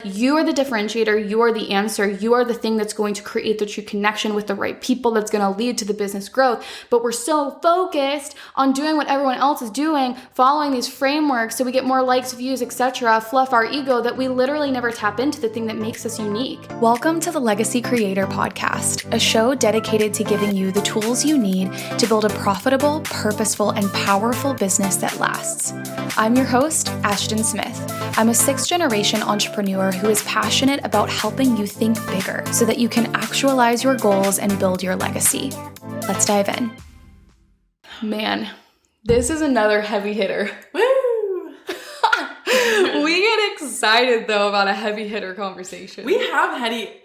You are the differentiator. You are the answer. You are the thing that's going to create the true connection with the right people that's going to lead to the business growth. But we're so focused on doing what everyone else is doing, following these frameworks so we get more likes, views, etc., fluff our ego, that we literally never tap into the thing that makes us unique. Welcome to the Legacy Creator Podcast, a show dedicated to giving you the tools you need to build a profitable, purposeful, and powerful business that lasts. I'm your host, Ashton Smith. I'm a sixth-generation entrepreneur who is passionate about helping you think bigger so that you can actualize your goals and build your legacy. Let's dive in. Man, this is another heavy hitter. Woo! We get excited though about a heavy hitter conversation. We have heady.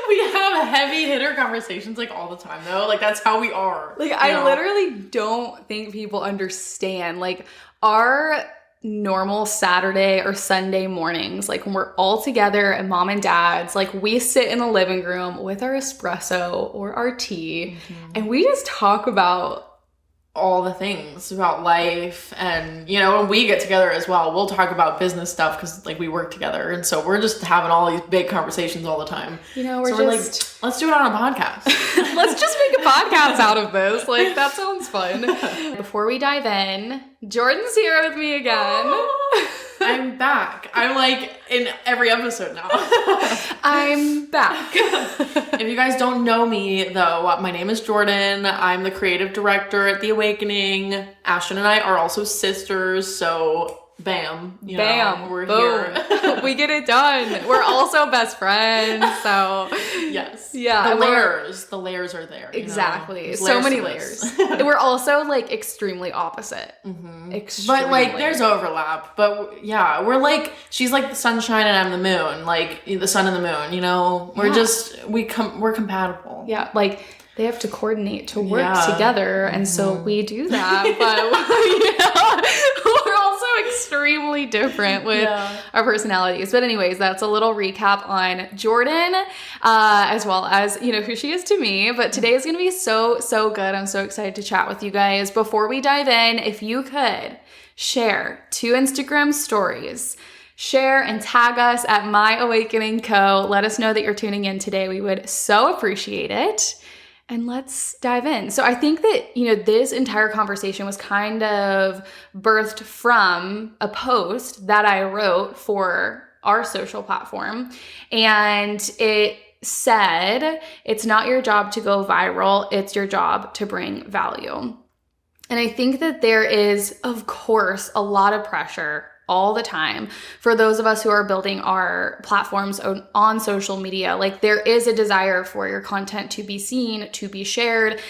We have heavy hitter conversations like all the time though. Like that's how we are. Like I literally don't think people understand like our normal Saturday or Sunday mornings, like when we're all together at mom and dad's, like we sit in the living room with our espresso or our tea and we just talk about all the things about life. And you know, when we get together as well, we'll talk about business stuff because like we work together, and so we're just having all these big conversations all the time. You know, we're like, let's do it on a podcast. Let's just make a podcast out of this. Like that sounds fun. Before we dive in, Jordan's here with me again. I'm back. I'm like in every episode now. I'm back. If you guys don't know me though, my name is Jordan. I'm the creative director at The Awakening. Ashton and I are also sisters, so bam, we're boom. Here. We get it done. We're also best friends, so yes. Yeah. The layers are there. Exactly. So many layers. We're also like extremely opposite. Extremely. But like there's overlap. But yeah, we're like, she's like the sunshine and I'm the moon, like the sun and the moon, you know? We're compatible. Yeah, like they have to coordinate to work together, and so we do that. But we're also extremely different with our personalities. But anyways, that's a little recap on Jordan, as well as, you know, who she is to me. But today is going to be so good. I'm so excited to chat with you guys. Before we dive in, if you could share 2 Instagram stories, share and tag us at My Awakening Co. Let us know that you're tuning in today. We would so appreciate it. And let's dive in. So I think that, you know, this entire conversation was kind of birthed from a post that I wrote for our social platform. And it said, it's not your job to go viral, it's your job to bring value. And I think that there is, of course, a lot of pressure all the time for those of us who are building our platforms on social media. Like there is a desire for your content to be seen, to be shared,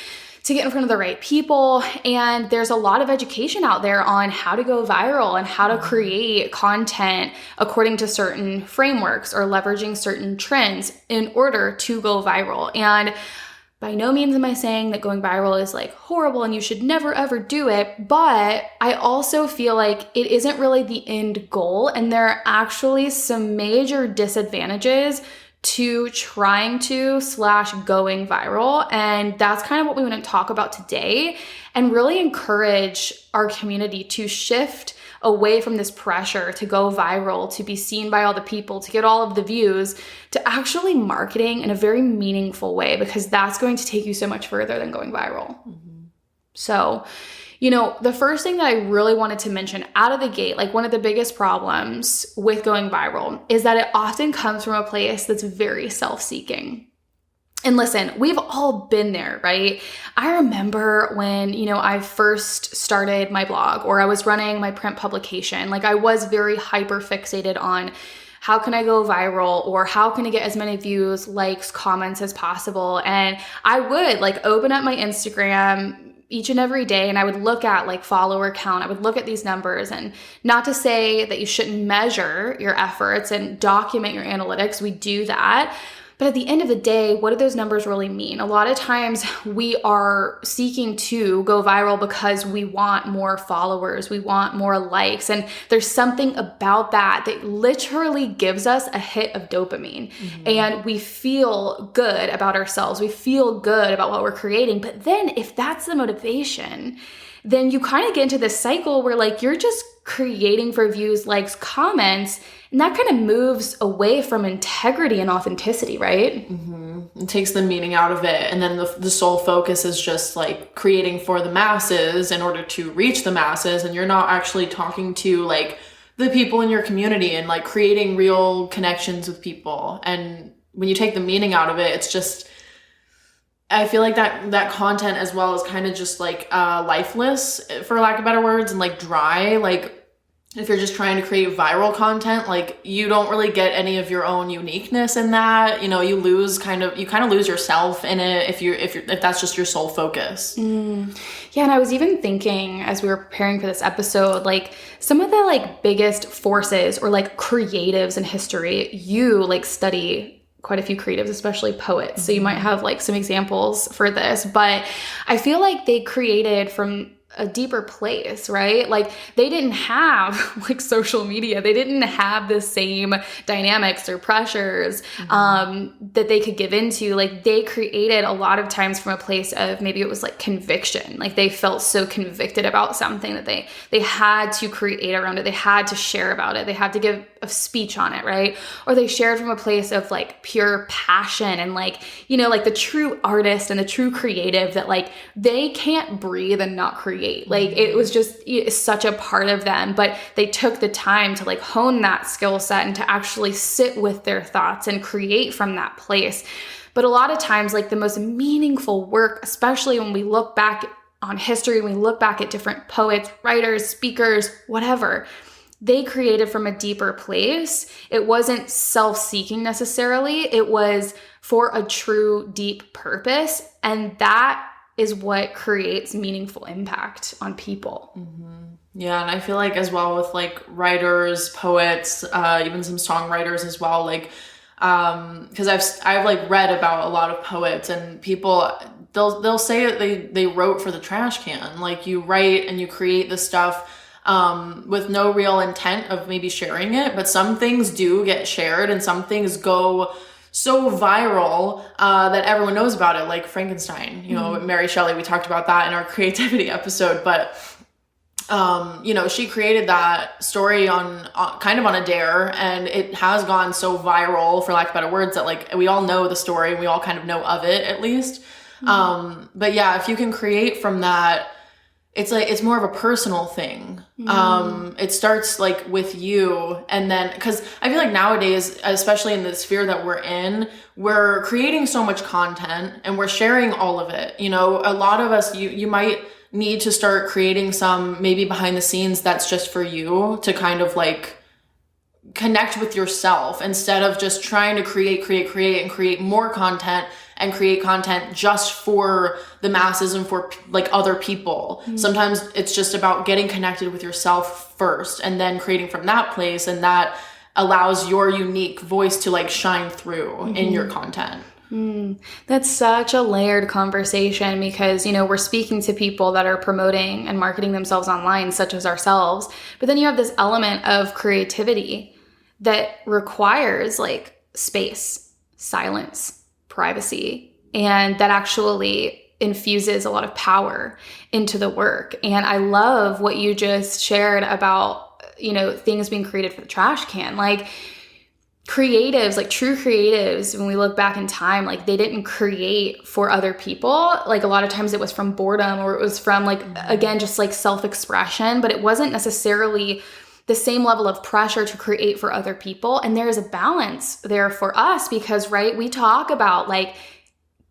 to get in front of the right people. And there's a lot of education out there on how to go viral and how to create content according to certain frameworks or leveraging certain trends in order to go viral. And by no means am I saying that going viral is like horrible and you should never ever do it, but I also feel like it isn't really the end goal, and there are actually some major disadvantages to trying to / going viral. And that's kind of what we want to talk about today and really encourage our community to shift away from this pressure to go viral, to be seen by all the people, to get all of the views, to actually marketing in a very meaningful way, because that's going to take you so much further than going viral. So, you know, the first thing that I really wanted to mention out of the gate, like one of the biggest problems with going viral is that it often comes from a place that's very self-seeking. And listen, we've all been there, right? I remember when, you know, I first started my blog or I was running my print publication, like I was very hyper fixated on how can I go viral or how can I get as many views, likes, comments as possible. And I would like open up my Instagram each and every day and I would look at like follower count. I would look at these numbers, and not to say that you shouldn't measure your efforts and document your analytics. We do that. But at the end of the day, what do those numbers really mean? A lot of times we are seeking to go viral because we want more followers, we want more likes. And there's something about that that literally gives us a hit of dopamine. And we feel good about ourselves. We feel good about what we're creating. But then if that's the motivation, then you kind of get into this cycle where like you're just creating for views, likes, comments, and that kind of moves away from integrity and authenticity, right? It takes the meaning out of it. And then the sole focus is just like creating for the masses in order to reach the masses. And you're not actually talking to like the people in your community and like creating real connections with people. And when you take the meaning out of it, it's just, I feel like that content as well is kind of just like lifeless, for lack of better words, and like dry. Like if you're just trying to create viral content, like you don't really get any of your own uniqueness in that. You know, you kind of lose yourself in it if that's just your sole focus. Yeah, and I was even thinking as we were preparing for this episode, like some of the like biggest forces or like creatives in history, you like study quite a few creatives, especially poets. So you might have like some examples for this, but I feel like they created from a deeper place, right? Like they didn't have like social media. They didn't have the same dynamics or pressures that they could give into. Like they created a lot of times from a place of maybe it was like conviction. Like they felt so convicted about something that they had to create around it. They had to share about it. They had to give a speech on it, right? Or they shared from a place of like pure passion and like, you know, like the true artist and the true creative that like they can't breathe and not create. Like it was just such a part of them, but they took the time to like hone that skill set and to actually sit with their thoughts and create from that place. But a lot of times, like the most meaningful work, especially when we look back on history, when we look back at different poets, writers, speakers, whatever, they created from a deeper place. It wasn't self-seeking necessarily. It was for a true deep purpose. And that is what creates meaningful impact on people. Yeah, and I feel like as well with like writers, poets, even some songwriters as well, like because I've like read about a lot of poets and people they'll say that they wrote for the trash can. Like you write and you create the stuff with no real intent of maybe sharing it, but some things do get shared and some things go so viral that everyone knows about it, like Frankenstein, you know, Mary Shelley, we talked about that in our creativity episode, but you know, she created that story on kind of on a dare, and it has gone so viral, for lack of better words, that like we all know the story and we all kind of know of it at least. But yeah, if you can create from that, it's like it's more of a personal thing. It starts like with you, and then because I feel like nowadays, especially in the sphere that we're in, we're creating so much content and we're sharing all of it. You know, a lot of us, you might need to start creating some maybe behind the scenes that's just for you to kind of like connect with yourself instead of just trying to create and create more content and create content just for the masses and for like other people. Sometimes it's just about getting connected with yourself first and then creating from that place, and that allows your unique voice to like shine through in your content. That's such a layered conversation because, you know, we're speaking to people that are promoting and marketing themselves online, such as ourselves. But then you have this element of creativity that requires like space, silence, privacy, and that actually infuses a lot of power into the work. And I love what you just shared about, you know, things being created for the trash can. Like creatives, like true creatives, when we look back in time, like they didn't create for other people. Like a lot of times it was from boredom, or it was from like, again, just like self-expression, but it wasn't necessarily the same level of pressure to create for other people. And there is a balance there for us because, right, we talk about like,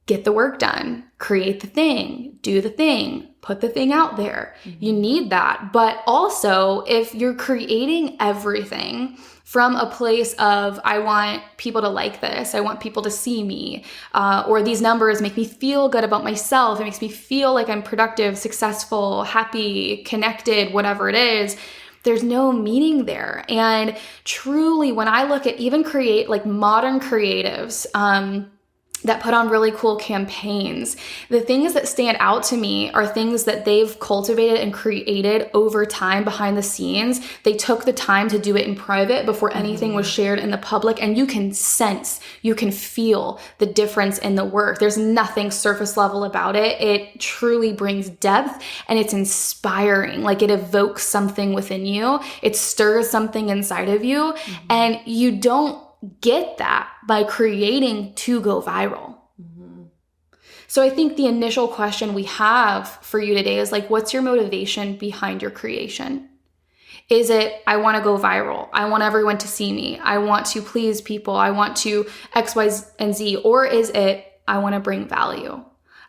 get the work done, create the thing, do the thing, put the thing out there. You need that. But also, if you're creating everything from a place of, I want people to like this, I want people to see me, or these numbers make me feel good about myself, it makes me feel like I'm productive, successful, happy, connected, whatever it is, there's no meaning there. And truly, when I look at even like modern creatives, that put on really cool campaigns. The things that stand out to me are things that they've cultivated and created over time behind the scenes. They took the time to do it in private before anything was shared in the public, and you can sense, you can feel the difference in the work. There's nothing surface level about it. It truly brings depth, and it's inspiring. Like, it evokes something within you. It stirs something inside of you, and you don't get that by creating to go viral. So I think the initial question we have for you today is like, what's your motivation behind your creation? Is it, I want to go viral, I want everyone to see me, I want to please people, I want to X, Y, and Z? Or is it, I want to bring value,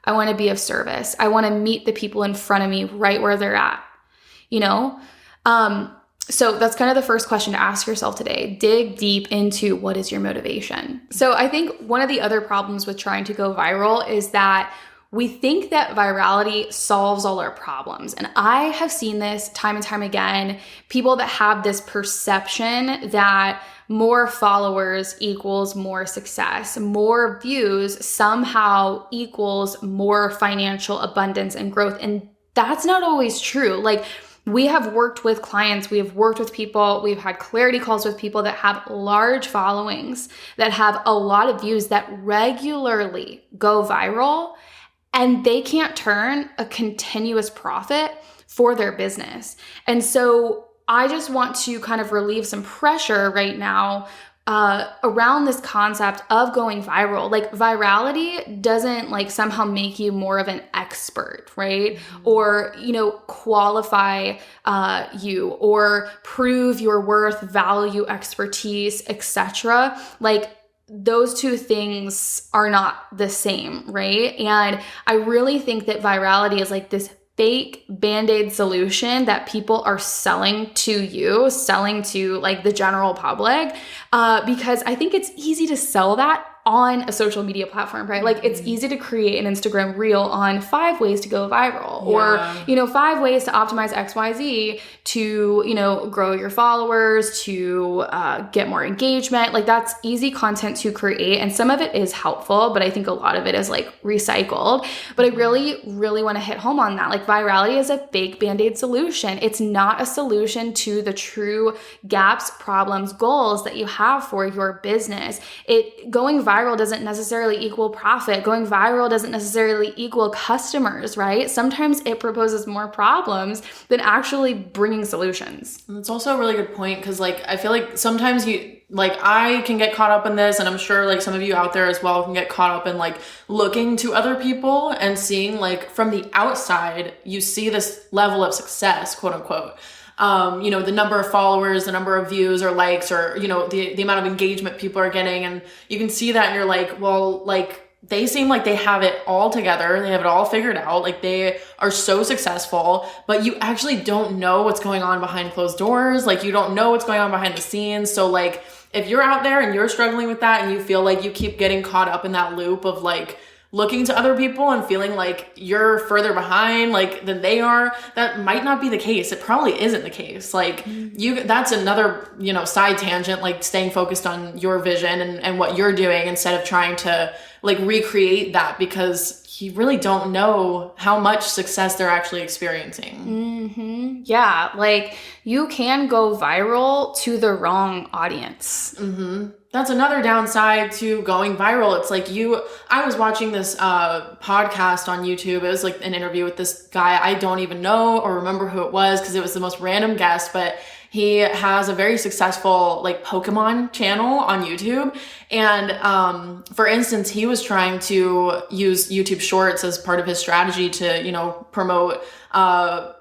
I want to be of service, I want to meet the people in front of me right where they're at, you know? So that's kind of the first question to ask yourself today. Dig deep into what is your motivation. So I think one of the other problems with trying to go viral is that we think that virality solves all our problems. And I have seen this time and time again, people that have this perception that more followers equals more success, more views somehow equals more financial abundance and growth. And that's not always true. Like, we have worked with clients, we have worked with people, we've had clarity calls with people that have large followings, that have a lot of views, that regularly go viral, and they can't turn a continuous profit for their business. And so I just want to kind of relieve some pressure right now around this concept of going viral. Like, virality doesn't like somehow make you more of an expert, right? Or, you know, qualify you or prove your worth, value, expertise, etc. Like, those two things are not the same, right? And I really think that virality is like this fake Band-Aid solution that people are selling to you, selling to like the general public, because I think it's easy to sell that on a social media platform, right? Like, it's easy to create an Instagram reel on 5 ways to go viral, or, you know, 5 ways to optimize XYZ to, you know, grow your followers, to get more engagement. Like, that's easy content to create. And some of it is helpful, but I think a lot of it is like recycled. But I really, really want to hit home on that. Like, virality is a fake Band-Aid solution. It's not a solution to the true gaps, problems, goals that you have for your business. Going viral doesn't necessarily equal profit. Going viral doesn't necessarily equal customers, right? Sometimes it proposes more problems than actually bringing solutions. And it's also a really good point, because like, I feel like sometimes I can get caught up in this, and I'm sure like some of you out there as well can get caught up in like looking to other people and seeing like from the outside, you see this level of success, quote unquote. You know, the number of followers, the number of views or likes, or, you know, the amount of engagement people are getting. And you can see that and you're like, well, like, they seem like they have it all together. They have it all figured out. Like, they are so successful, but you actually don't know what's going on behind closed doors. Like, you don't know what's going on behind the scenes. So like, if you're out there and you're struggling with that and you feel like you keep getting caught up in that loop of like looking to other people and feeling like you're further behind like than they are, that might not be the case. It probably isn't the case. Like, that's another, you know, side tangent, like staying focused on your vision and what you're doing instead of trying to like recreate that, because you really don't know how much success they're actually experiencing. Yeah, like, you can go viral to the wrong audience. That's another downside to going viral. It's like I was watching this podcast on YouTube. It was like an interview with this guy. I don't even know or remember who it was, because it was the most random guest, but he has a very successful like Pokemon channel on YouTube. And for instance, he was trying to use YouTube Shorts as part of his strategy to, you know, promote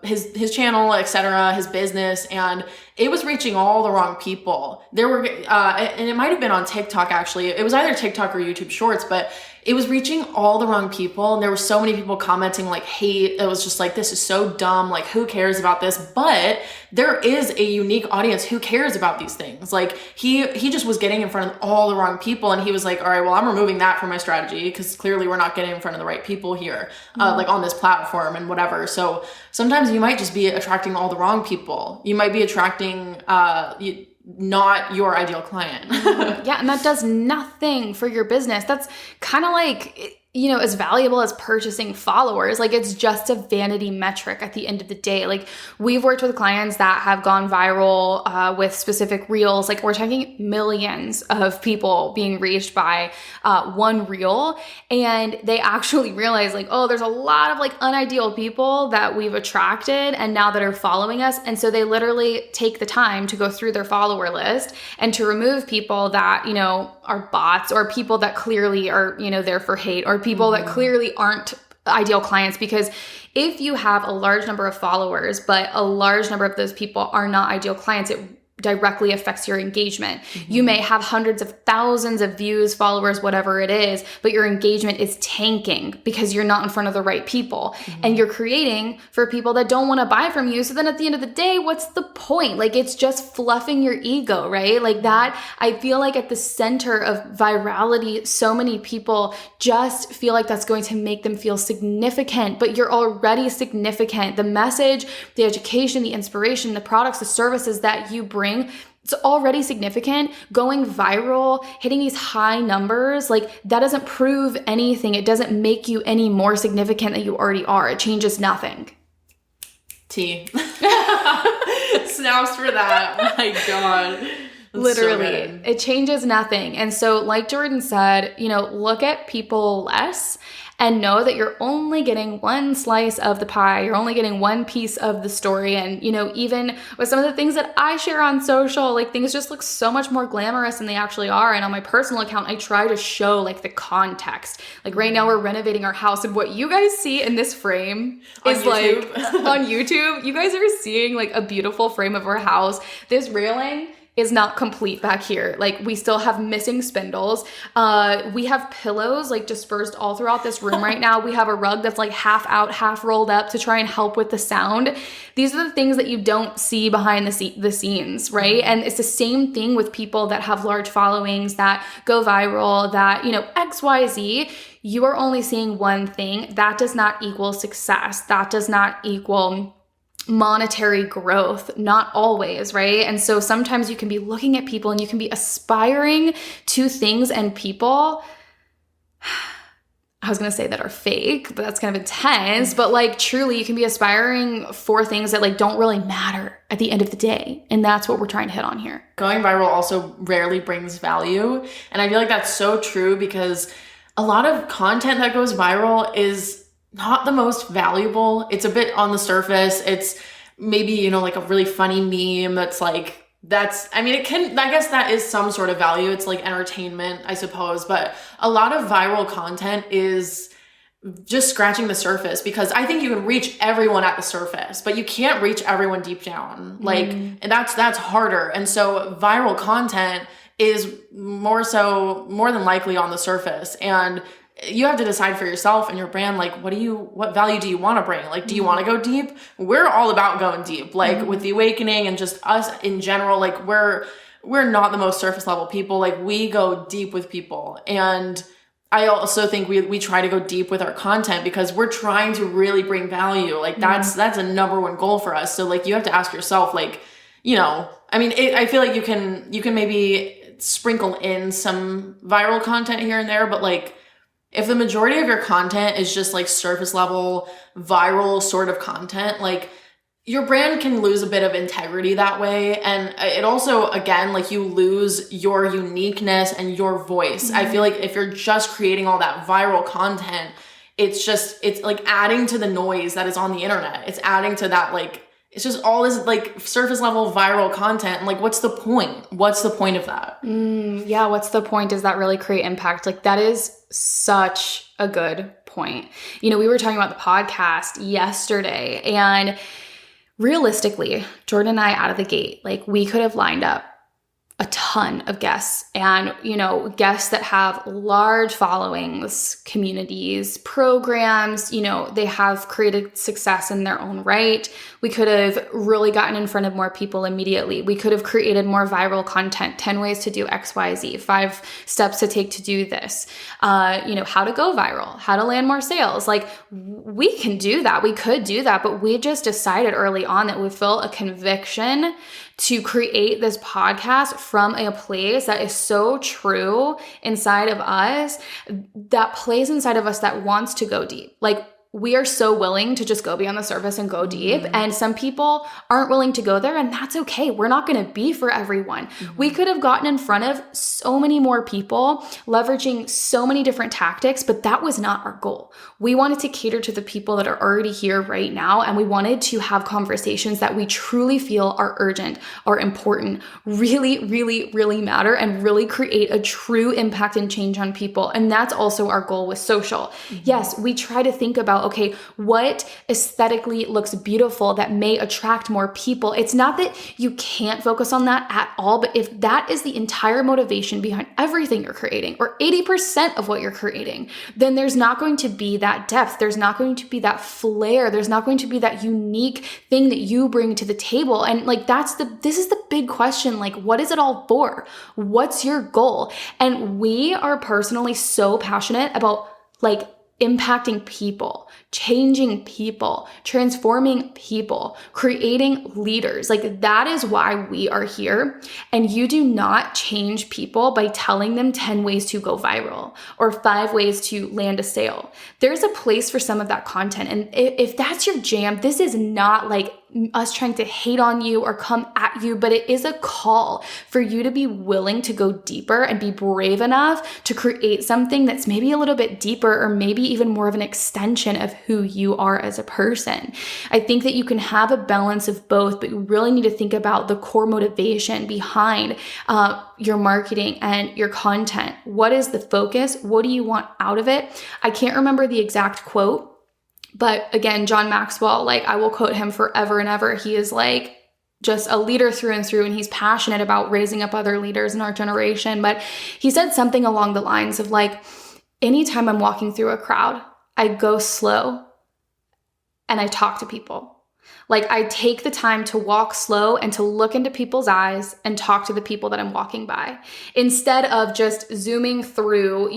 his channel, etc., his business, and it was reaching all the wrong people. There were and it might have been on TikTok, actually. It was either TikTok or YouTube Shorts, but it was reaching all the wrong people, and there were so many people commenting like hate. It was just like, this is so dumb, like, who cares about this? But there is a unique audience who cares about these things. Like, he just was getting in front of all the wrong people, and he was like, all right, well, I'm removing that from my strategy, because clearly we're not getting in front of the right people here, like on this platform and whatever. So sometimes you might just be attracting all the wrong people. You might be attracting not your ideal client. Yeah, and that does nothing for your business. That's kind of like, you know, as valuable as purchasing followers. Like, it's just a vanity metric at the end of the day. Like, we've worked with clients that have gone viral with specific reels. Like, we're talking millions of people being reached by one reel. And they actually realize, like, oh, there's a lot of like unideal people that we've attracted and now that are following us. And so they literally take the time to go through their follower list and to remove people that, you know, are bots or people that clearly are, you know, there for hate, or people that clearly aren't ideal clients. Because if you have a large number of followers, but a large number of those people are not ideal clients, it directly affects your engagement. You may have hundreds of thousands of views, followers, whatever it is, but your engagement is tanking because you're not in front of the right people. And you're creating for people that don't want to buy from you. So then at the end of the day, what's the point? Like, it's just fluffing your ego, right? Like that, I feel like at the center of virality, so many people just feel like that's going to make them feel significant, but you're already significant. The message, the education, the inspiration, the products, the services that you bring, it's already significant. Going viral, hitting these high numbers, like that doesn't prove anything. It doesn't make you any more significant than you already are. It changes nothing. Tea. Snaps for that. My God. That's literally, so it changes nothing. And so like Jordan said, you know, look at people less and know that you're only getting one slice of the pie. You're only getting one piece of the story. And, you know, even with some of the things that I share on social, like things just look so much more glamorous than they actually are. And on my personal account, I try to show like the context. Like right now we're renovating our house, and what you guys see in this frame is like on YouTube, you guys are seeing like a beautiful frame of our house. This railing is not complete back here. Like, we still have missing spindles. We have pillows like dispersed all throughout this room right now. We have a rug that's like half out, half rolled up to try and help with the sound. These are the things that you don't see behind the scenes, right? And it's the same thing with people that have large followings, that go viral, that, you know, XYZ. You are only seeing one thing. That does not equal success. That does not equal monetary growth, not always, right? And so sometimes you can be looking at people and you can be aspiring to things and people, I was going to say that are fake, but that's kind of intense, but like truly you can be aspiring for things that like don't really matter at the end of the day. And that's what we're trying to hit on here. Going viral also rarely brings value. And I feel like that's so true, because a lot of content that goes viral is not the most valuable. It's a bit on the surface. It's maybe, you know, like a really funny meme that's like, I guess that is some sort of value. It's like entertainment, I suppose. But a lot of viral content is just scratching the surface, because I think you can reach everyone at the surface, but you can't reach everyone deep down. Like, and that's harder. And so viral content is more than likely on the surface. And you have to decide for yourself and your brand, like, what value do you want to bring? Like, do you want to go deep? We're all about going deep, like with the awakening and just us in general. Like, we're not the most surface level people. Like, we go deep with people. And I also think we try to go deep with our content, because we're trying to really bring value. Like, that's a number one goal for us. So like, you have to ask yourself, like, you know, I mean, I feel like you can maybe sprinkle in some viral content here and there, but like, if the majority of your content is just like surface level, viral sort of content, like, your brand can lose a bit of integrity that way. And it also, again, like, you lose your uniqueness and your voice. I feel like if you're just creating all that viral content, it's like adding to the noise that is on the internet. It's adding to that, like, it's just all this like surface level viral content. And like, what's the point? What's the point of that? Yeah, what's the point? Does that really create impact? Like, that is such a good point. You know, we were talking about the podcast yesterday, and realistically, Jordan and I out of the gate, like, we could have lined up a ton of guests, and, you know, guests that have large followings, communities, programs, you know, they have created success in their own right. We could have really gotten in front of more people immediately. We could have created more viral content, 10 ways to do XYZ, 5 steps to take to do this, you know, how to go viral, how to land more sales. Like, we can do that. We could do that, but we just decided early on that we felt a conviction to create this podcast from a place that is so true inside of us, that plays inside of us that wants to go deep. Like, we are so willing to just go beyond the surface and go deep. And some people aren't willing to go there, and that's okay. We're not going to be for everyone. We could have gotten in front of so many more people, leveraging so many different tactics, but that was not our goal. We wanted to cater to the people that are already here right now. And we wanted to have conversations that we truly feel are urgent, are important, really, really, really matter, and really create a true impact and change on people. And that's also our goal with social. Yes, we try to think about, okay, what aesthetically looks beautiful that may attract more people. It's not that you can't focus on that at all, but if that is the entire motivation behind everything you're creating, or 80% of what you're creating, then there's not going to be that depth. There's not going to be that flair. There's not going to be that unique thing that you bring to the table. And like, this is the big question. Like, what is it all for? What's your goal? And we are personally so passionate about like impacting people, changing people, transforming people, creating leaders. Like, that is why we are here. And you do not change people by telling them 10 ways to go viral or 5 ways to land a sale. There's a place for some of that content. And if that's your jam, this is not like us trying to hate on you or come at you, but it is a call for you to be willing to go deeper and be brave enough to create something that's maybe a little bit deeper, or maybe even more of an extension of who you are as a person. I think that you can have a balance of both, but you really need to think about the core motivation behind your marketing and your content. What is the focus? What do you want out of it? I can't remember the exact quote, but again, John Maxwell, like, I will quote him forever and ever. He is like just a leader through and through, and he's passionate about raising up other leaders in our generation. But he said something along the lines of like, anytime I'm walking through a crowd, I go slow and I talk to people. Like, I take the time to walk slow and to look into people's eyes and talk to the people that I'm walking by, instead of just zooming through,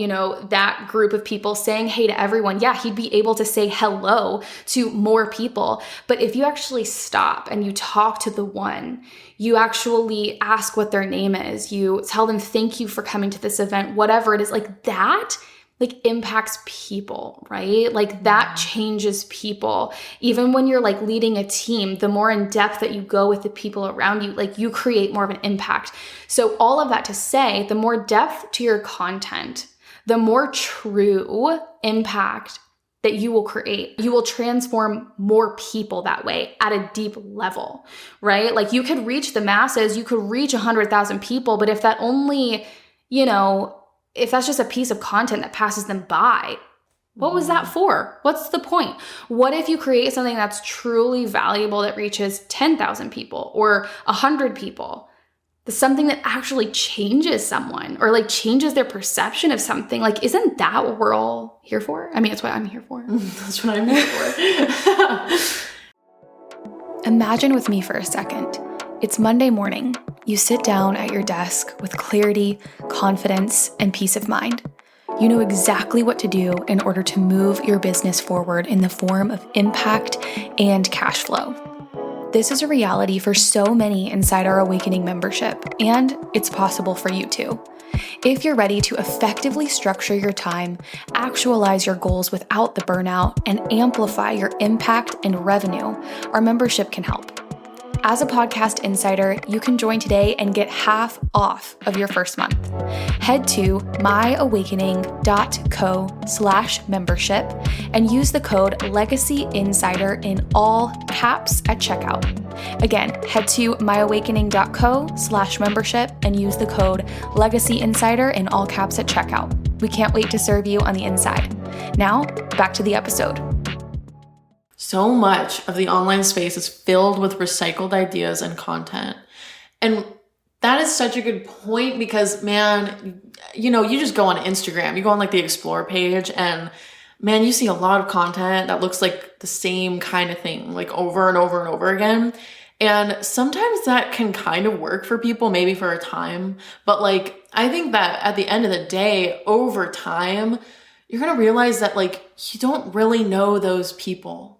that group of people, saying hey to everyone. Yeah, he'd be able to say hello to more people. But if you actually stop and you talk to the one, you actually ask what their name is, you tell them thank you for coming to this event, whatever it is, like that, like, impacts people, right? Like, that changes people. Even when you're like leading a team, the more in depth that you go with the people around you, like, you create more of an impact. So all of that to say, the more depth to your content, the more true impact that you will create. You will transform more people that way at a deep level, right? Like, you could reach the masses, you could reach 100,000 people, but if that only, if that's just a piece of content that passes them by, what was that for? What's the point? What if you create something that's truly valuable that reaches 10,000 people or 100 people? Something that actually changes someone, or like changes their perception of something. Like, isn't that what we're all here for? I mean, it's what I'm here for. That's what I'm here for. Imagine with me for a second. It's Monday morning. You sit down at your desk with clarity, confidence, and peace of mind. You know exactly what to do in order to move your business forward in the form of impact and cash flow. This is a reality for so many inside our Awakening membership, and it's possible for you too. If you're ready to effectively structure your time, actualize your goals without the burnout, and amplify your impact and revenue, our membership can help. As a podcast insider, you can join today and get half off of your first month. Head to myawakening.co/membership and use the code LegacyInsider in all caps at checkout. Again, head to myawakening.co/membership and use the code LegacyInsider in all caps at checkout. We can't wait to serve you on the inside. Now, back to the episode. So much of the online space is filled with recycled ideas and content. And that is such a good point because, man, you just go on Instagram, you go on like the Explore page, and man, you see a lot of content that looks like the same kind of thing, like over and over and over again. And sometimes that can kind of work for people, maybe for a time. But like, I think that at the end of the day, over time, you're going to realize that like, you don't really know those people.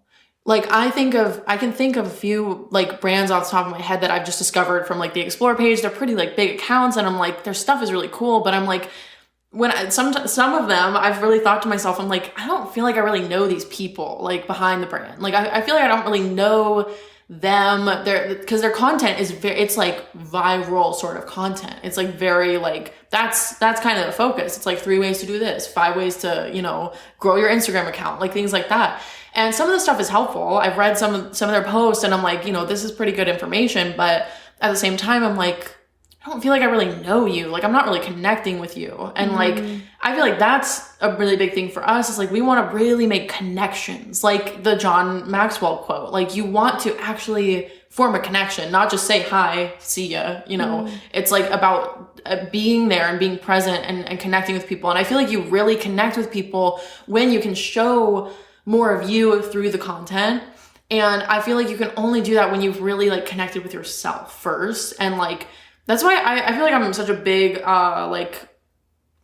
like I can think of a few like brands off the top of my head that I've just discovered from like the Explore page. They're pretty like big accounts, and I'm like, their stuff is really cool, but I'm like, some of them, I've really thought to myself, I'm like, I don't feel like I really know these people like behind the brand. Like I feel like I don't really know them there, because their content is it's like viral sort of content. It's like very like, that's kind of the focus. It's like 3 ways to do this, 5 ways to, grow your Instagram account, like things like that. And some of the stuff is helpful. I've read some of their posts, and I'm like, this is pretty good information. But at the same time, I'm like, I don't feel like I really know you. Like, I'm not really connecting with you. And like, I feel like that's a really big thing for us, is like, we want to really make connections. Like the John Maxwell quote, like you want to actually form a connection, not just say, hi, see ya. It's like about being there and being present and connecting with people. And I feel like you really connect with people when you can show more of you through the content. And I feel like you can only do that when you've really like connected with yourself first. And like, that's why I feel like I'm such a big, like,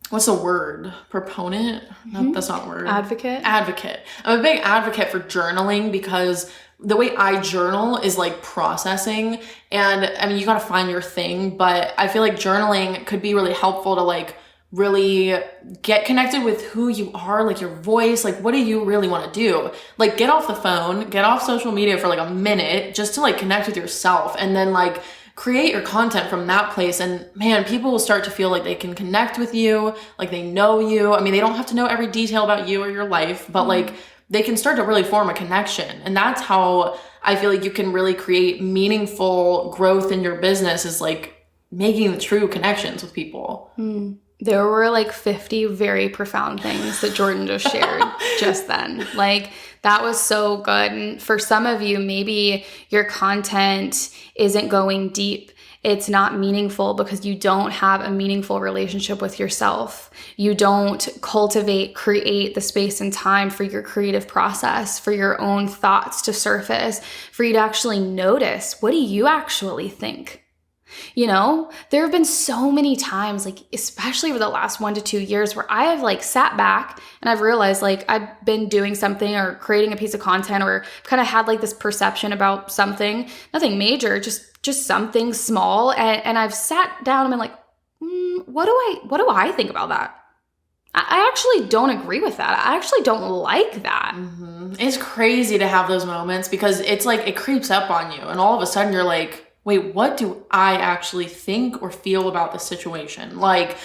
what's the word? Proponent? No, that's not the word. Advocate. I'm a big advocate for journaling, because the way I journal is like processing. And I mean, you got to find your thing, but I feel like journaling could be really helpful to like really get connected with who you are, like your voice, like what do you really want to do? Like get off the phone, get off social media for like a minute just to like connect with yourself, and then like create your content from that place. And man, people will start to feel like they can connect with you, like they know you. I mean, they don't have to know every detail about you or your life, but like they can start to really form a connection. And that's how I feel like you can really create meaningful growth in your business, is like making the true connections with people. There were like 50 very profound things that Jordan just shared just then. Like, that was so good. And for some of you, maybe your content isn't going deep. It's not meaningful because you don't have a meaningful relationship with yourself. You don't create the space and time for your creative process, for your own thoughts to surface, for you to actually notice, what do you actually think? There have been so many times, like, especially over the last 1 to 2 years, where I have like sat back and I've realized like I've been doing something or creating a piece of content, or kind of had like this perception about something, nothing major, just something small. And I've sat down and been like, what do I think about that? I actually don't agree with that. I actually don't like that. It's crazy to have those moments, because it's like, it creeps up on you, and all of a sudden you're like, wait, what do I actually think or feel about this situation? Like,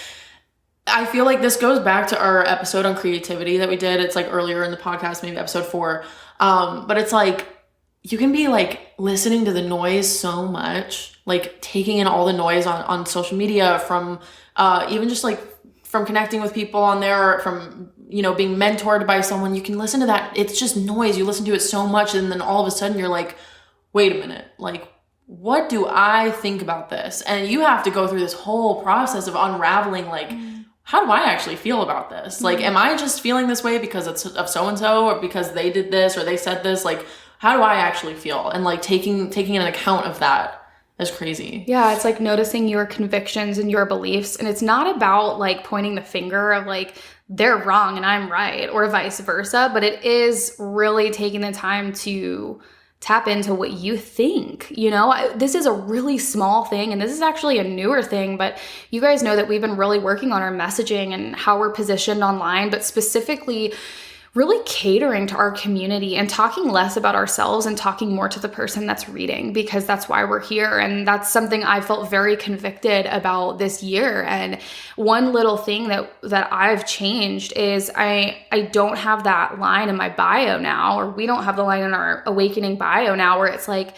I feel like this goes back to our episode on creativity that we did. It's like earlier in the podcast, maybe episode 4. But it's like, you can be like listening to the noise so much, like taking in all the noise on social media, from even just like from connecting with people on there, from, being mentored by someone. You can listen to that. It's just noise. You listen to it so much, and then all of a sudden you're like, wait a minute, like, what do I think about this? And you have to go through this whole process of unraveling, like, how do I actually feel about this? Like, am I just feeling this way because it's of so-and-so, or because they did this or they said this? Like, how do I actually feel? And like taking an account of that is crazy. Yeah, it's like noticing your convictions and your beliefs. And it's not about like pointing the finger of like, they're wrong and I'm right, or vice versa. But it is really taking the time to tap into what you think. This is a really small thing, and this is actually a newer thing, but you guys know that we've been really working on our messaging and how we're positioned online, but specifically really catering to our community and talking less about ourselves and talking more to the person that's reading, because that's why we're here. And that's something I felt very convicted about this year. And one little thing that I've changed is I don't have that line in my bio now, or we don't have the line in our Awakening bio now, where it's like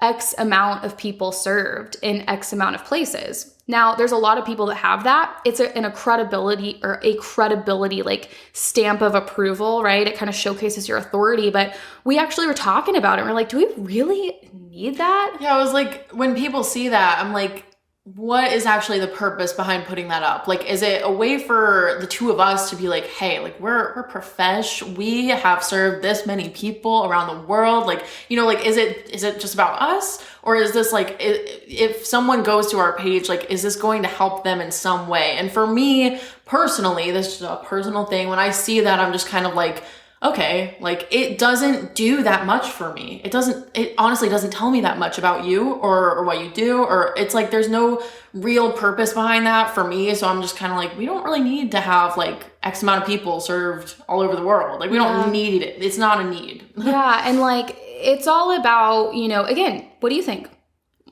X amount of people served in X amount of places. Now, there's a lot of people that have that. It's a credibility like stamp of approval, right? It kind of showcases your authority, but we actually were talking about it. And we're like, do we really need that? Yeah, I was like, when people see that, I'm like, what is actually the purpose behind putting that up? Like, is it a way for the two of us to be like, hey, like we're profesh, we have served this many people around the world, like, like, is it just about us? Or is this like, if someone goes to our page, like, is this going to help them in some way? And for me personally, this is a personal thing. When I see that, I'm just kind of like, okay, like it doesn't do that much for me. It honestly doesn't tell me that much about you or what you do, or it's like there's no real purpose behind that for me. So I'm just kind of like, we don't really need to have like X amount of people served all over the world. Like we don't need it. It's not a need. Yeah. And like, it's all about, you know, again, what do you think?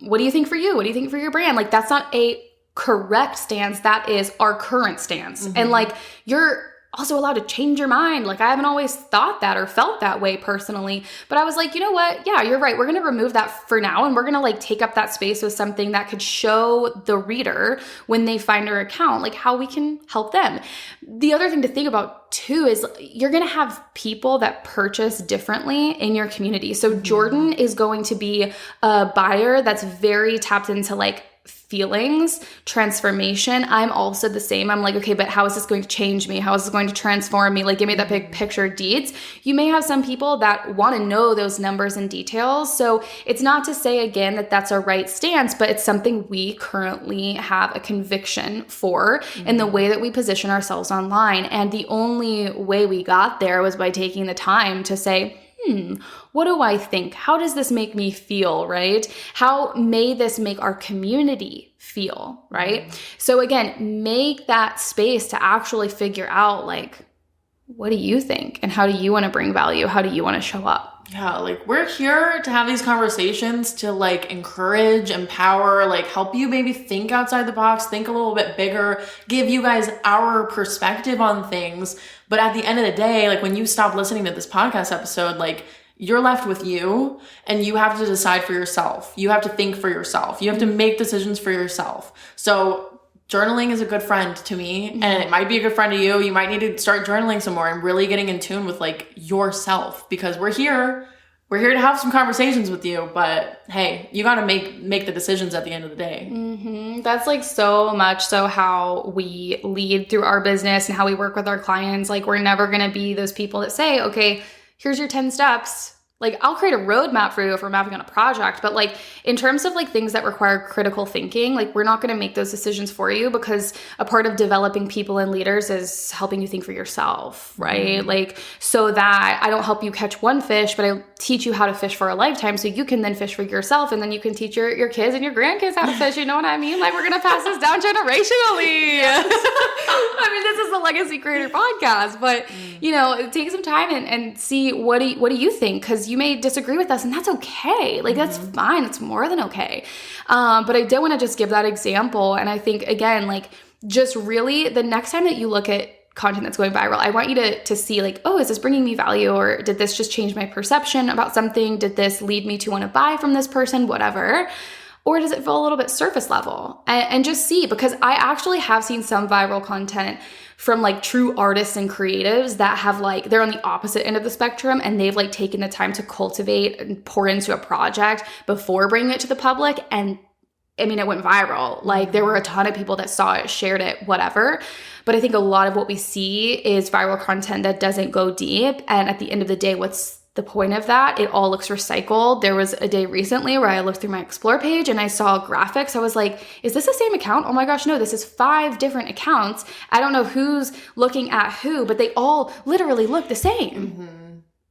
What do you think for you? What do you think for your brand? Like that's not a correct stance. That is our current stance. Mm-hmm. And like, you're also allowed to change your mind. Like I haven't always thought that or felt that way personally, but I was like, you know what? Yeah, you're right. We're going to remove that for now. And we're going to like take up that space with something that could show the reader when they find our account, like how we can help them. The other thing to think about too is you're going to have people that purchase differently in your community. So Jordan is going to be a buyer that's very tapped into like feelings, transformation. I'm also the same. I'm like, okay, but how is this going to change me? How is this going to transform me? Like, give me that big picture deeds. You may have some people that want to know those numbers and details. So it's not to say again that that's our right stance, but it's something we currently have a conviction for in the way that we position ourselves online. And the only way we got there was by taking the time to say, what do I think? How does this make me feel, right? How may this make our community feel, right? So again, make that space to actually figure out like, what do you think? And how do you want to bring value? How do you want to show up? Yeah, like we're here to have these conversations to like encourage, empower, like help you maybe think outside the box, think a little bit bigger, give you guys our perspective on things. But at the end of the day, like when you stop listening to this podcast episode, like you're left with you and you have to decide for yourself. You have to think for yourself. You have to make decisions for yourself. So journaling is a good friend to me and it might be a good friend to you. You might need to start journaling some more and really getting in tune with like yourself because we're here to have some conversations with you, but hey, you got to make the decisions at the end of the day. Mm-hmm. That's like so much so how we lead through our business and how we work with our clients. Like we're never going to be those people that say, okay, here's your 10 steps. Like I'll create a roadmap for you if we're mapping on a project, but like in terms of like things that require critical thinking, like we're not going to make those decisions for you because a part of developing people and leaders is helping you think for yourself, right? Like so that I don't help you catch one fish, but I teach you how to fish for a lifetime so you can then fish for yourself and then you can teach your kids and your grandkids how to fish, you know what I mean? Like we're going to pass this down generationally. Yes. I mean, this is the Legacy Creator podcast, but you know, take some time and see what do you think? Because you may disagree with us and that's okay. Like that's fine. It's more than okay. But I did want to just give that example. And I think again, like just really the next time that you look at content that's going viral, I want you to see like, oh, is this bringing me value? Or did this just change my perception about something? Did this lead me to want to buy from this person? Whatever. Or does it feel a little bit surface level? And just see, because I actually have seen some viral content from like true artists and creatives that have like, they're on the opposite end of the spectrum and they've like taken the time to cultivate and pour into a project before bringing it to the public. And I mean, it went viral. Like there were a ton of people that saw it, shared it, whatever. But I think a lot of what we see is viral content that doesn't go deep. And at the end of the day, what's the point of that? It all looks recycled. There was a day recently where I looked through my Explore page and I saw graphics. I was like, is this the same account? Oh my gosh, no, this is 5 different accounts. I don't know who's looking at who, but they all literally look the same.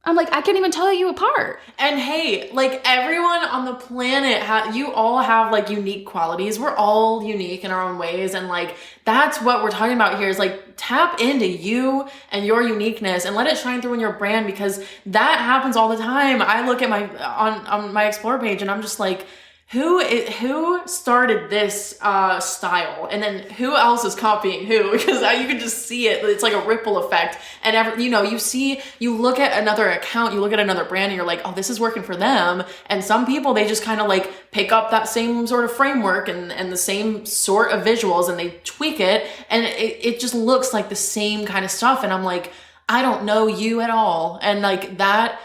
I'm like, I can't even tell you apart. And hey, like everyone on the planet, you all have like unique qualities. We're all unique in our own ways. And like, that's what we're talking about here is like tap into you and your uniqueness and let it shine through in your brand because that happens all the time. I look at on my Explore page and I'm just like, who started this style and then who else is copying who, because you can just see it. It's like a ripple effect. And you look at another account, you look at another brand and you're like, oh, this is working for them. And some people, they just kind of like pick up that same sort of framework and the same sort of visuals and they tweak it and it just looks like the same kind of stuff. And I'm like, I don't know you at all. And like that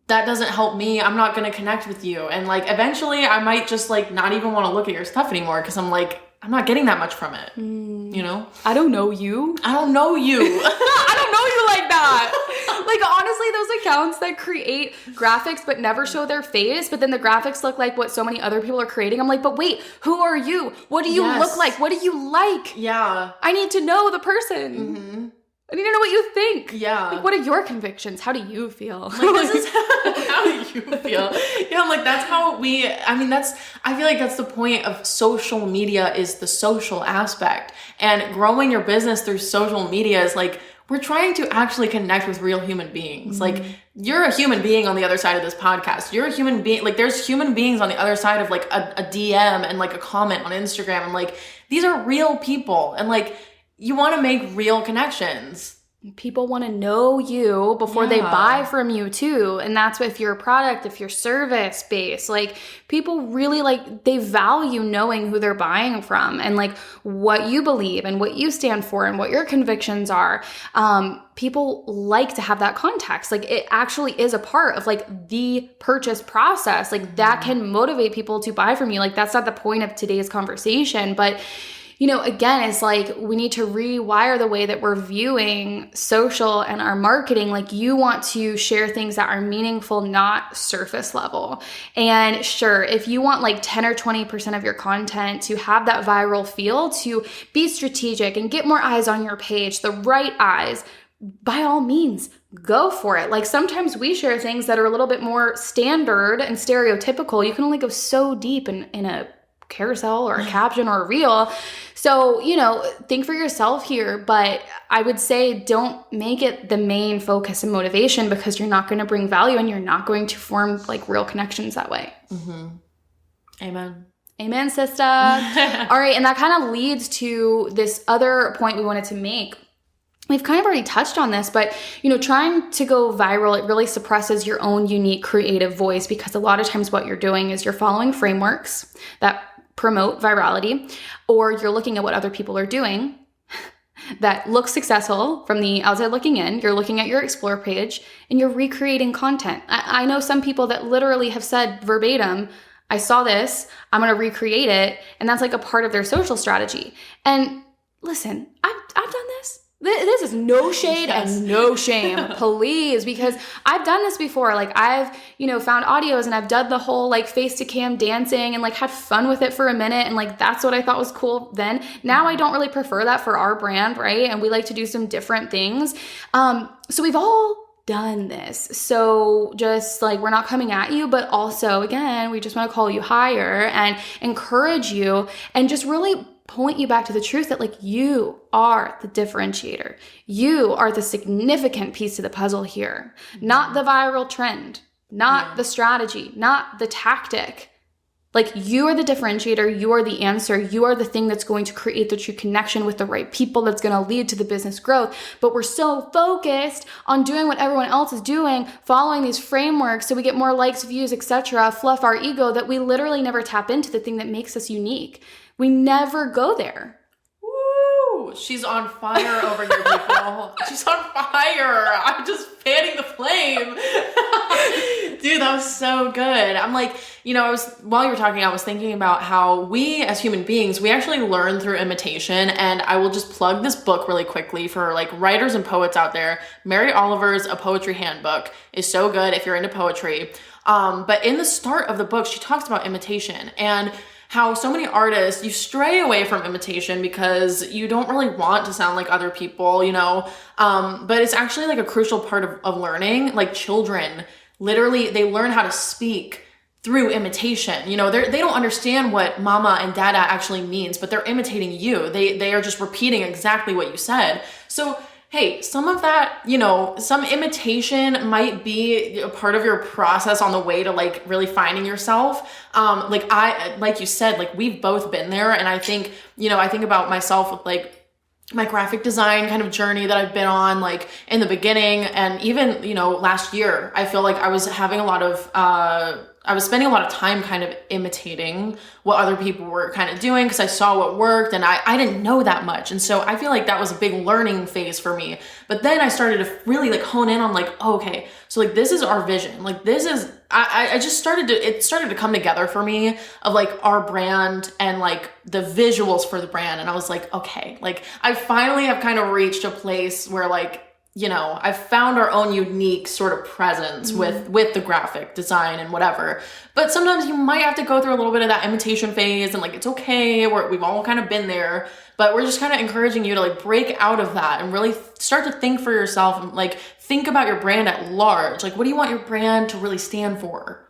doesn't help me. I'm not going to connect with you. And like, eventually I might just like not even want to look at your stuff anymore. Cause I'm like, I'm not getting that much from it. You know? I don't know you. I don't know you. I don't know you like that. Like honestly, those accounts that create graphics but never show their face, but then the graphics look like what so many other people are creating. I'm like, but wait, who are you? What do you look like? What do you like? Yeah. I need to know the person. I need to know what you think. Yeah. Like, what are your convictions? How do you feel? Like, this is how do you feel? Yeah, I'm like, that's how I feel like that's the point of social media, is the social aspect. And growing your business through social media is like, we're trying to actually connect with real human beings. Like, you're a human being on the other side of this podcast. You're a human being. Like, there's human beings on the other side of like a DM and like a comment on Instagram. And like, these are real people. And like, you want to make real connections. People want to know you before they buy from you too. And that's if you're a product, if you're service based, like people really like, they value knowing who they're buying from and like what you believe and what you stand for and what your convictions are. People like to have that context. Like it actually is a part of like the purchase process. Like that can motivate people to buy from you. Like that's not the point of today's conversation, but you know, again, it's like we need to rewire the way that we're viewing social and our marketing. Like you want to share things that are meaningful, not surface level. And sure, if you want like 10 or 20% of your content to have that viral feel, to be strategic and get more eyes on your page, the right eyes, by all means, go for it. Like sometimes we share things that are a little bit more standard and stereotypical. You can only go so deep in a carousel or a caption or a reel. So, you know, think for yourself here, but I would say don't make it the main focus and motivation, because you're not going to bring value and you're not going to form like real connections that way. Amen. Amen, sister. All right. And that kind of leads to this other point we wanted to make. We've kind of already touched on this, but, you know, trying to go viral, it really suppresses your own unique creative voice, because a lot of times what you're doing is you're following frameworks that promote virality, or you're looking at what other people are doing that looks successful from the outside looking in. You're looking at your Explore page and you're recreating content. I know some people that literally have said verbatim, I saw this, I'm going to recreate it. And that's like a part of their social strategy. And listen, I've done this. This is no shade and no shame, please, because I've done this before. Like I've, you know, found audios and I've done the whole like face to cam dancing and like had fun with it for a minute. And like, that's what I thought was cool then. Now I don't really prefer that for our brand, right? And we like to do some different things. So we've all done this. So just like, we're not coming at you, but also again, we just want to call you higher and encourage you and just really point you back to the truth that like you are the differentiator. You are the significant piece to the puzzle here, not the viral trend, not the strategy, not the tactic. Like you are the differentiator. You are the answer. You are the thing that's going to create the true connection with the right people that's going to lead to the business growth. But we're so focused on doing what everyone else is doing, following these frameworks so we get more likes, views, etc., fluff our ego, that we literally never tap into the thing that makes us unique. We never go there. Woo! She's on fire over here, people. She's on fire. I'm just fanning the flame. Dude, that was so good. I'm like, you know, while you were talking, I was thinking about how we as human beings, we actually learn through imitation. And I will just plug this book really quickly for like writers and poets out there. Mary Oliver's A Poetry Handbook is so good if you're into poetry. But in the start of the book, she talks about imitation and how so many artists, you stray away from imitation because you don't really want to sound like other people, you know, but it's actually like a crucial part of learning. Like children, literally, they learn how to speak through imitation. You know, they don't understand what mama and dada actually means, but they're imitating you. They are just repeating exactly what you said. So hey, some of that, you know, some imitation might be a part of your process on the way to like really finding yourself. Like you said, like we've both been there. And I think, you know, I think about myself with like my graphic design kind of journey that I've been on, like in the beginning. And even, you know, last year, I feel like I was having I was spending a lot of time kind of imitating what other people were kind of doing because I saw what worked and I didn't know that much. And so I feel like that was a big learning phase for me. But then I started to really like hone in on like, oh, okay, so like this is our vision. Like this is, it started to come together for me of like our brand and like the visuals for the brand. And I was like, okay, like I finally have kind of reached a place where like, I've found our own unique sort of presence with the graphic design and whatever. But sometimes you might have to go through a little bit of that imitation phase, and like, it's okay. We've all kind of been there, but we're just kind of encouraging you to like break out of that and really start to think for yourself and like think about your brand at large. Like, what do you want your brand to really stand for?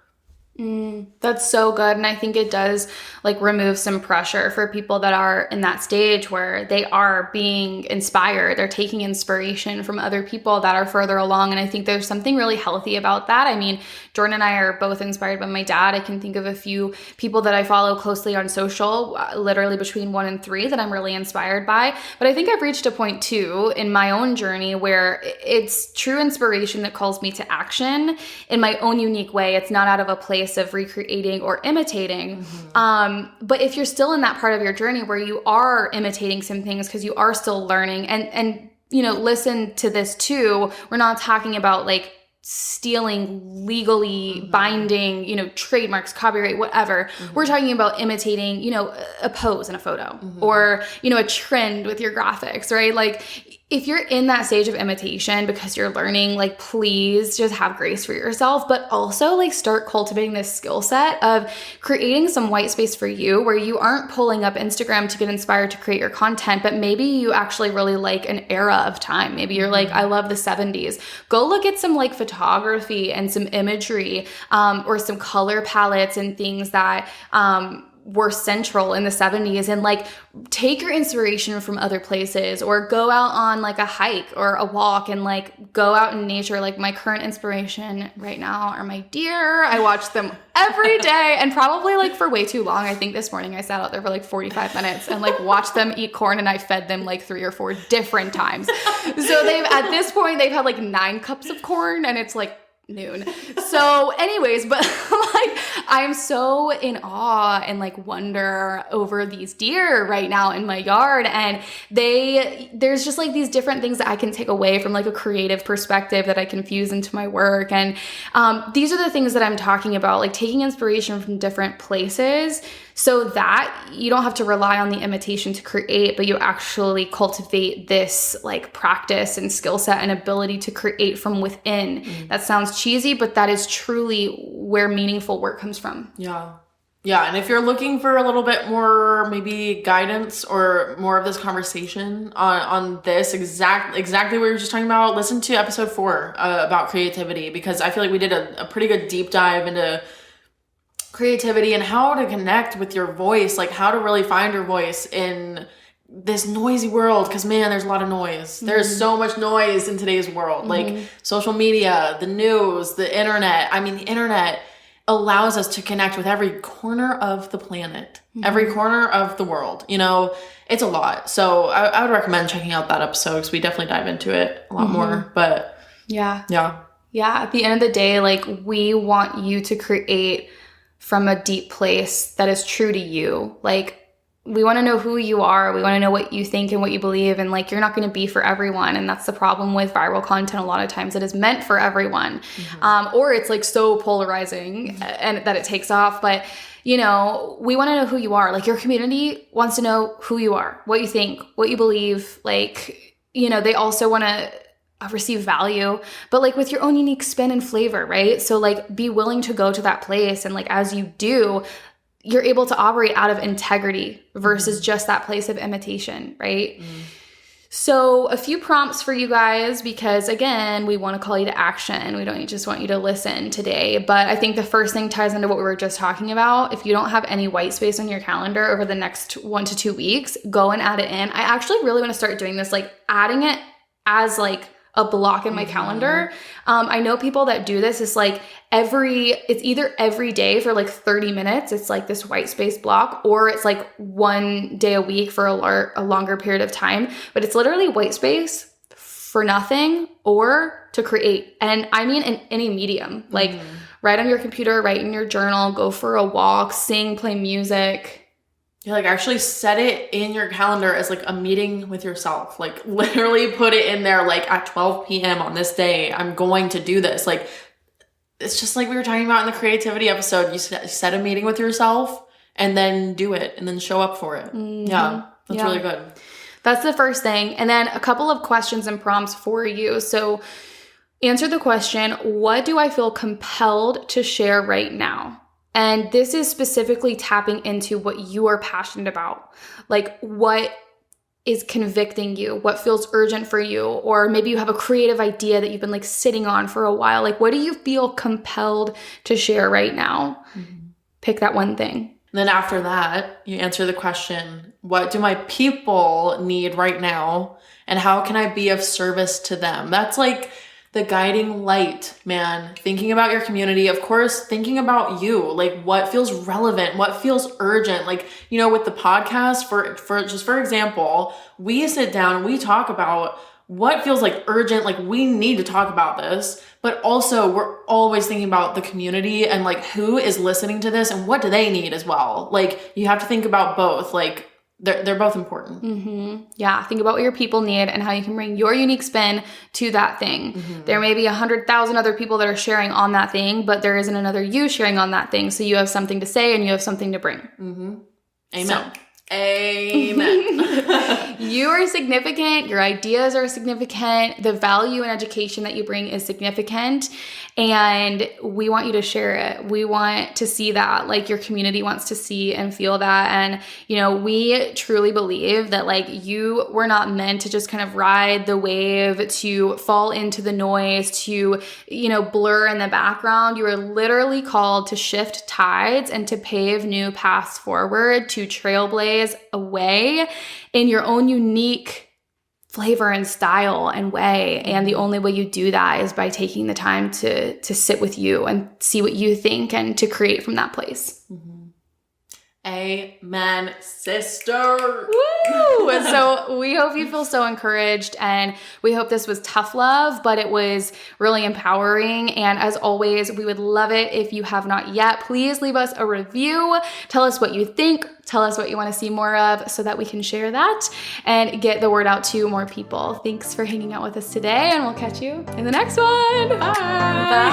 That's so good. And I think it does like remove some pressure for people that are in that stage where they are being inspired. They're taking inspiration from other people that are further along. And I think there's something really healthy about that. I mean, Jordan and I are both inspired by my dad. I can think of a few people that I follow closely on social, literally between 1 and 3 that I'm really inspired by. But I think I've reached a point too in my own journey where it's true inspiration that calls me to action in my own unique way. It's not out of a place of recreating or imitating. But if you're still in that part of your journey where you are imitating some things because you are still learning, and listen to this too, we're not talking about like stealing, legally binding, trademarks, copyright, whatever. We're talking about imitating, a pose in a photo or, a trend with your graphics, right? Like, if you're in that stage of imitation because you're learning, like, please just have grace for yourself, but also like start cultivating this skill set of creating some white space for you where you aren't pulling up Instagram to get inspired to create your content, but maybe you actually really like an era of time. Maybe you're like, I love the 70s. Go look at some like photography and some imagery, or some color palettes and things that, were central in the 70s, and like take your inspiration from other places, or go out on like a hike or a walk and like go out in nature. Like, my current inspiration right now are my deer. I watch them every day and probably like for way too long. I think this morning I sat out there for like 45 minutes and like watched them eat corn, and I fed them like 3 or 4 different times. So at this point they've had like 9 cups of corn, and it's like noon. So anyways, but like, I'm so in awe and like wonder over these deer right now in my yard, and there's just like these different things that I can take away from like a creative perspective that I can fuse into my work. And these are the things that I'm talking about, like taking inspiration from different places so that you don't have to rely on the imitation to create, but you actually cultivate this like practice and skill set and ability to create from within. That sounds cheesy, but that is truly where meaningful work comes from. Yeah. And if you're looking for a little bit more maybe guidance or more of this conversation on this exactly what we were just talking about, listen to episode 4 about creativity, because I feel like we did a pretty good deep dive into creativity and how to connect with your voice, like how to really find your voice in this noisy world. Because man, there's a lot of noise. There's so much noise in today's world, like social media, the news, the internet. I mean, the internet allows us to connect with every corner of the planet, every corner of the world. It's a lot. So I would recommend checking out that episode, because we definitely dive into it a lot more. But yeah, at the end of the day, like, we want you to create from a deep place that is true to you. Like, we want to know who you are. We want to know what you think and what you believe. And like, you're not going to be for everyone. And that's the problem with viral content. A lot of times it is meant for everyone. Or it's like so polarizing and that it takes off. But we want to know who you are. Like, your community wants to know who you are, what you think, what you believe. Like, they also want to receive value, but like with your own unique spin and flavor, right? So like, be willing to go to that place. And like, as you do, you're able to operate out of integrity versus just that place of imitation, right? So a few prompts for you guys, because again, we want to call you to action. We don't just want you to listen today. But I think the first thing ties into what we were just talking about. If you don't have any white space on your calendar over the next 1 to 2 weeks, go and add it in. I actually really want to start doing this, like adding it as like a block in my calendar. I know people that do this. It's like it's either every day for like 30 minutes. It's like this white space block, or it's like 1 day a week for a longer period of time. But it's literally white space for nothing or to create. And I mean, in any medium, like write on your computer, write in your journal, go for a walk, sing, play music. Yeah, like actually set it in your calendar as like a meeting with yourself. Like literally put it in there, like at 12 p.m. on this day, I'm going to do this. Like, it's just like we were talking about in the creativity episode. You set a meeting with yourself and then do it and then show up for it. Yeah, that's really good. That's the first thing. And then a couple of questions and prompts for you. So answer the question, what do I feel compelled to share right now? And this is specifically tapping into what you are passionate about. Like, what is convicting you? What feels urgent for you? Or maybe you have a creative idea that you've been like sitting on for a while. Like, what do you feel compelled to share right now? Mm-hmm. Pick that one thing. Then after that, you answer the question, what do my people need right now? And how can I be of service to them? That's like the guiding light, man. Thinking about your community, of course, thinking about you, like what feels relevant, what feels urgent. Like, you know, with the podcast, for example, we sit down and we talk about what feels like urgent, like we need to talk about this, but also we're always thinking about the community and like who is listening to this and what do they need as well. Like you have to think about both, like they're both important. Mm-hmm. Yeah. Think about what your people need and how you can bring your unique spin to that thing. Mm-hmm. There may be 100,000 other people that are sharing on that thing, but there isn't another you sharing on that thing. So you have something to say and you have something to bring. Mm-hmm. Amen. Amen. You are significant. Your ideas are significant. The value and education that you bring is significant. And we want you to share it. We want to see that, like your community wants to see and feel that. And, you know, we truly believe that like you were not meant to just kind of ride the wave, to fall into the noise, to, you know, blur in the background. You were literally called to shift tides and to pave new paths forward, to trailblaze a way in your own unique flavor and style and way. And the only way you do that is by taking the time to sit with you and see what you think and to create from that place. Mm-hmm. Amen, sister. Woo! So we hope you feel so encouraged, and we hope this was tough love, but it was really empowering. And as always, we would love it if you have not yet. Please leave us a review. Tell us what you think. Tell us what you want to see more of so that we can share that and get the word out to more people. Thanks for hanging out with us today, and we'll catch you in the next one. Bye. Bye.